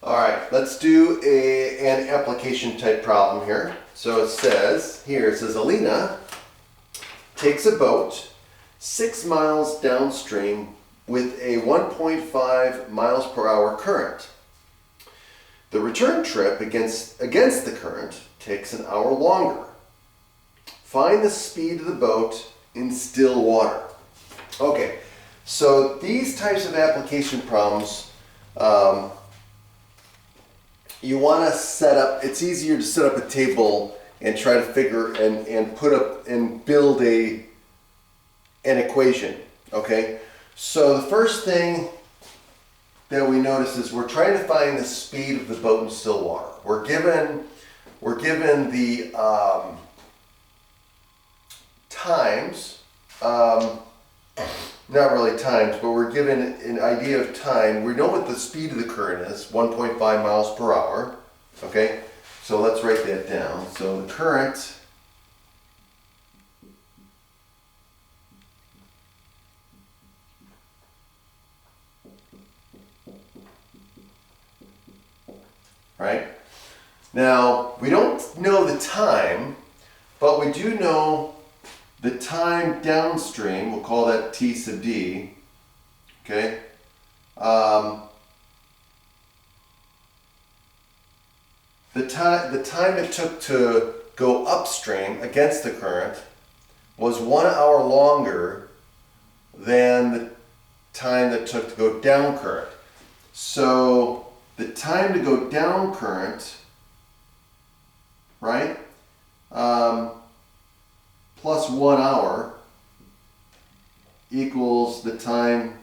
All right, let's do an application type problem here. So it says, Alina takes a boat 6 miles downstream with a 1.5 miles per hour current. The return trip against the current takes an hour longer. Find the speed of the boat in still water. Okay, so these types of application problems, you want to set up, it's easier to set up a table and try to figure and put up and build an equation, okay? So the first thing that we notice is we're trying to find the speed of the boat in still water. We're given the times, not really times, but we're given an idea of time. We know what the speed of the current is, 1.5 miles per hour, okay? So let's write that down. So the current right? Now, we don't know the time, but we do know the time downstream. We'll call that T sub D, okay? The time it took to go upstream against the current was 1 hour longer than the time that took to go down current. So the time to go down current, right, plus 1 hour equals the time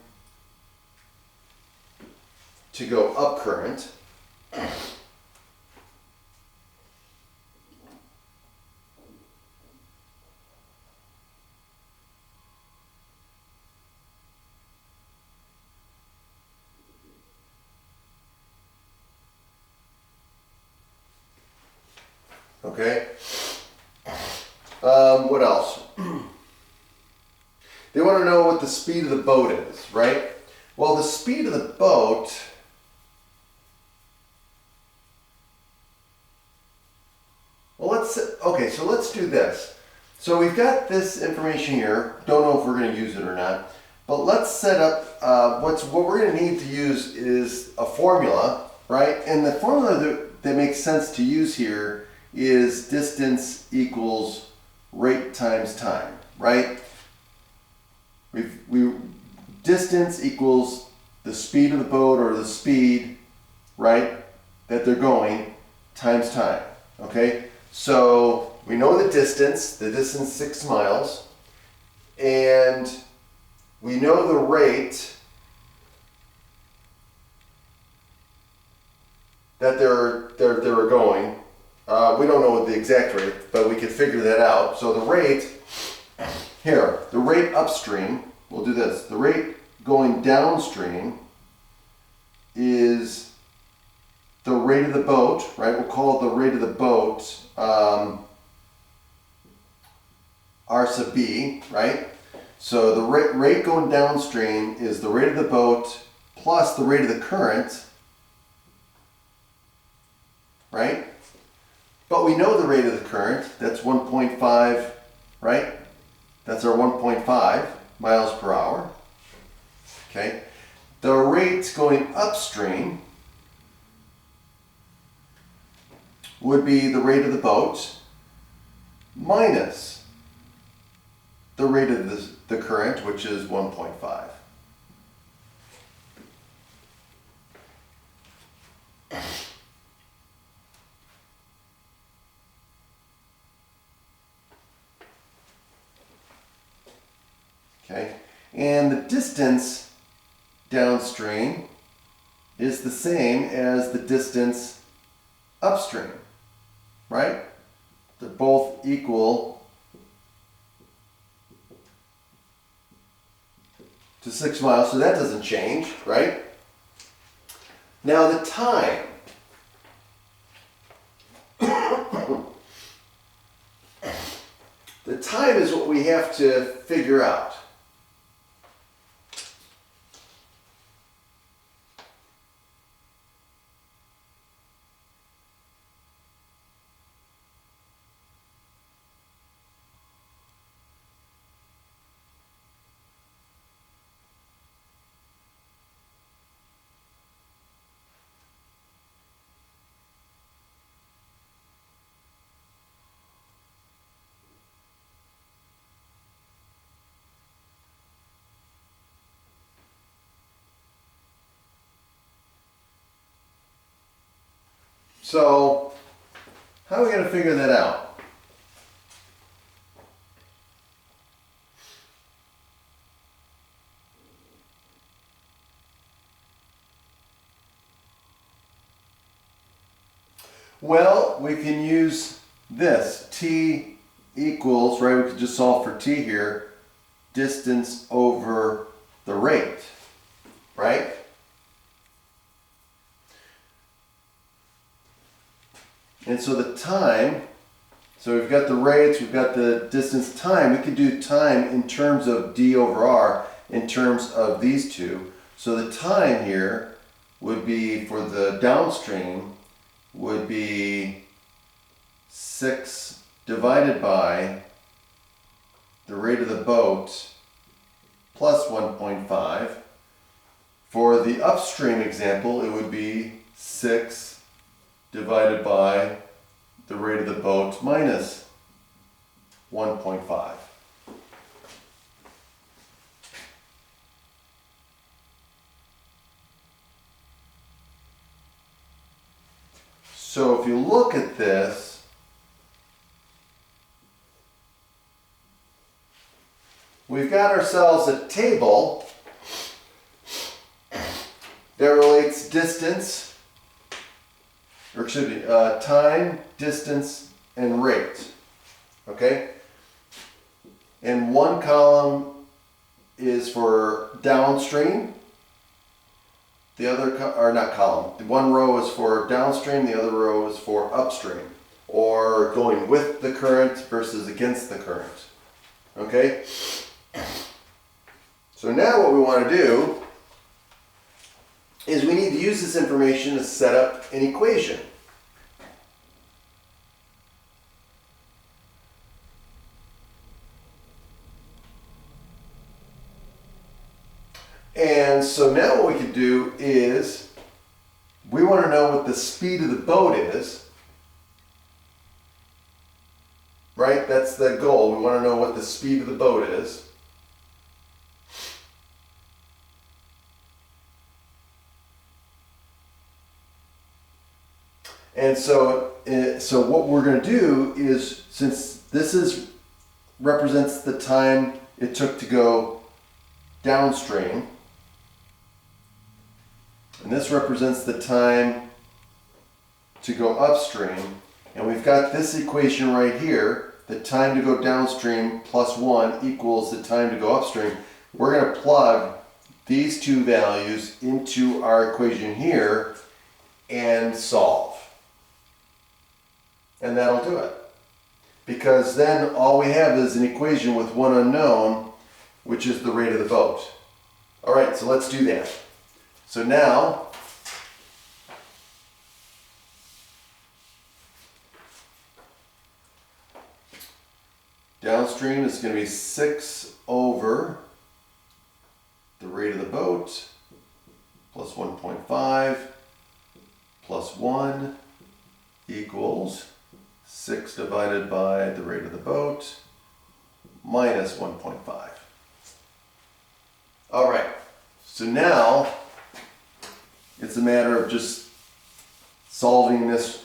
to go up current. Okay. What else? They want to know what the speed of the boat is, right? Well, the speed of the boat, so let's do this. So we've got this information here. Don't know if we're going to use it or not, but let's set up, what we're going to need to use is a formula, right? And the formula that makes sense to use here is distance equals rate times time, right? Distance equals the speed of the boat, or the speed, right, that they're going, times time, okay? So we know the distance 6 miles, and we know the rate that they're going. We don't know the exact rate, but we could figure that out. So the rate here, the rate upstream, we'll do this. The rate going downstream is the rate of the boat, right? We'll call it the rate of the boat, R sub B, right? So the rate going downstream is the rate of the boat plus the rate of the current, right? But we know the rate of the current, that's 1.5, right? That's our 1.5 miles per hour, okay? The rate going upstream would be the rate of the boat minus the rate of the current, which is 1.5. Okay, and the distance downstream is the same as the distance upstream, right? They're both equal to 6 miles, so that doesn't change, right? Now the time. The time is what we have to figure out. So how are we going to figure that out? Well, we can use this. T equals, right, we could just solve for t here, distance over the rate, right? And so the time, so we've got the rates, we've got the distance time. We could do time in terms of d over r, in terms of these two. So the time here would be, for the downstream, would be 6 divided by the rate of the boat plus 1.5. For the upstream example, it would be 6 divided by the rate of the boat minus 1.5. So if you look at this, we've got ourselves a table that relates distance, or excuse me, time, distance, and rate. Okay? And one column is for downstream. The other, or not column, one row is for downstream, the other row is for upstream, or going with the current versus against the current. Okay? So now what we want to do is we need to use this information to set up an equation. And so now what we can do is, we want to know what the speed of the boat is, right? That's the goal. We want to know what the speed of the boat is. And so what we're going to do is, since this represents the time it took to go downstream, and this represents the time to go upstream, and we've got this equation right here, the time to go downstream plus 1 equals the time to go upstream. We're going to plug these two values into our equation here and solve. And that'll do it. Because then all we have is an equation with one unknown, which is the rate of the boat. All right, so let's do that. So now, downstream is going to be 6 over the rate of the boat plus 1.5 plus 1 equals 6 divided by the rate of the boat minus 1.5. All right, so now it's a matter of just solving this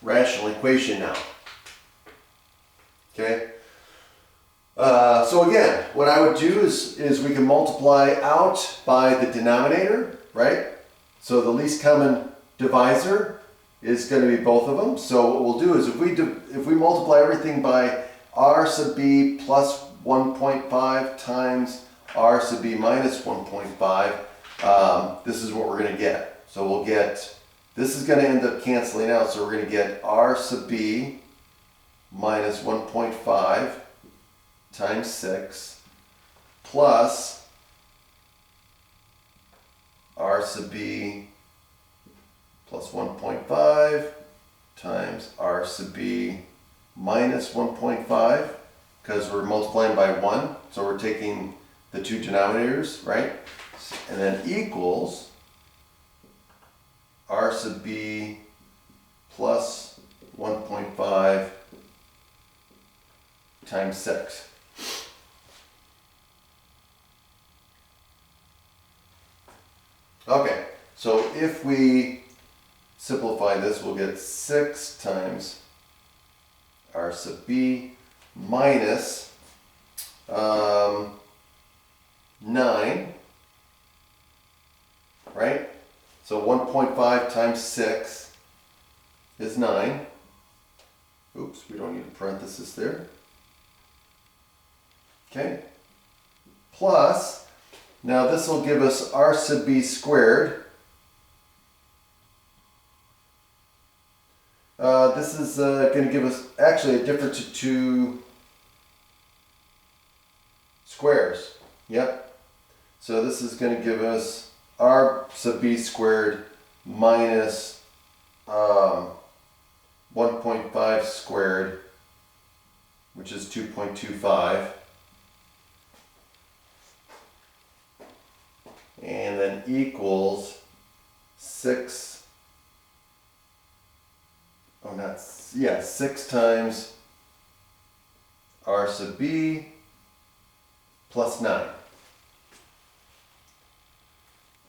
rational equation now. Okay? So again, what I would do is we can multiply out by the denominator, right? So the least common divisor is going to be both of them. So what we'll do is if we multiply everything by r sub b plus 1.5 times r sub b minus 1.5, this is what we're going to get. So we'll get, this is going to end up canceling out, so we're going to get r sub b minus 1.5 times 6 plus r sub b plus 1.5 times r sub b minus 1.5, because we're multiplying by 1, so we're taking the two denominators, right? And then equals r sub b plus 1.5 times 6. Okay, so if we simplify this, we'll get 6 times R sub B minus 9, right? So 1.5 times 6 is 9. Oops, we don't need a parenthesis there. Okay. Plus, now this will give us R sub B squared. This is going to give us actually a difference of 2 squares. Yep. So this is going to give us R sub B squared minus 1.5 squared, which is 2.25. And then equals 6 times R sub B plus 9.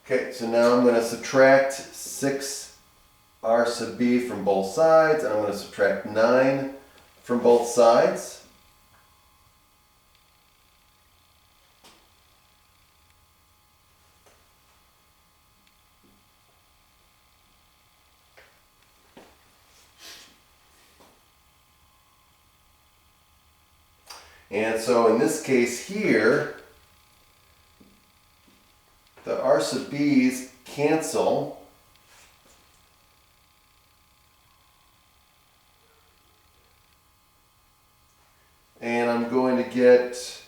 Okay, so now I'm going to subtract 6 R sub B from both sides, and I'm going to subtract 9 from both sides. And so in this case here, the R sub B's cancel. And I'm going to get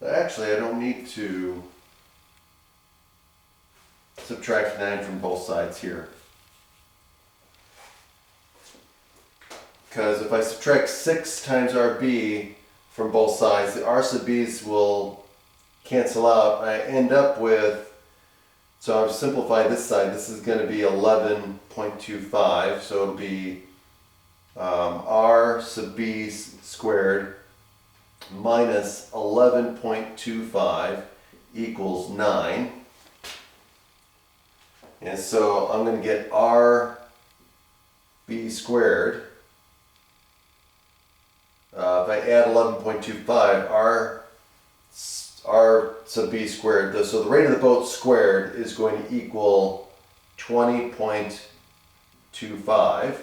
actually I don't need to subtract 9 from both sides here. Because if I subtract 6 times RB from both sides, the R sub B's will cancel out. I end up with, so I've simplified this side, this is going to be 11.25, so it'll be R sub B squared minus 11.25 equals 9. And so I'm going to get R B squared. If I add 11.25, R sub B squared, so the rate of the boat squared is going to equal 20.25.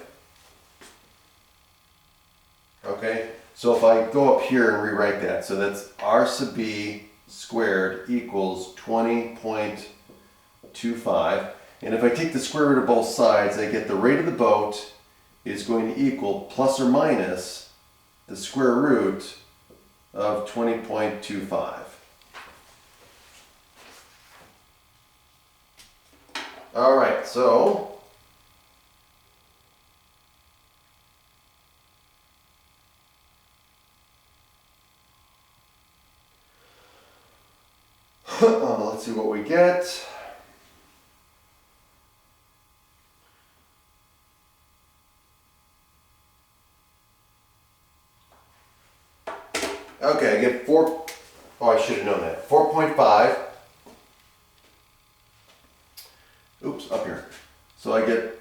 Okay, so if I go up here and rewrite that, so that's R sub B squared equals 20.25. And if I take the square root of both sides, I get the rate of the boat is going to equal plus or minus the square root of 20.25. All right, so let's see what we get. Okay, I get 4, oh, I should have known that. 4.5. Oops, up here. So I get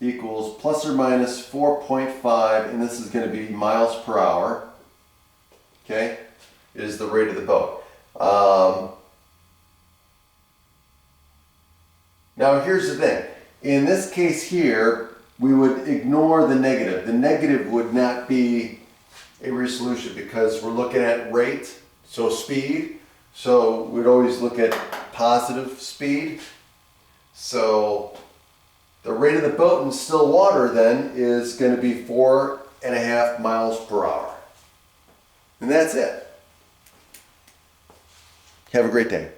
equals plus or minus 4.5, and this is going to be miles per hour. Okay, is the rate of the boat. Now here's the thing. In this case here, we would ignore the negative. The negative would not be a resolution because we're looking at rate, so speed. So we'd always look at positive speed. So the rate of the boat in still water then is going to be 4.5 miles per hour. And that's it. Have a great day.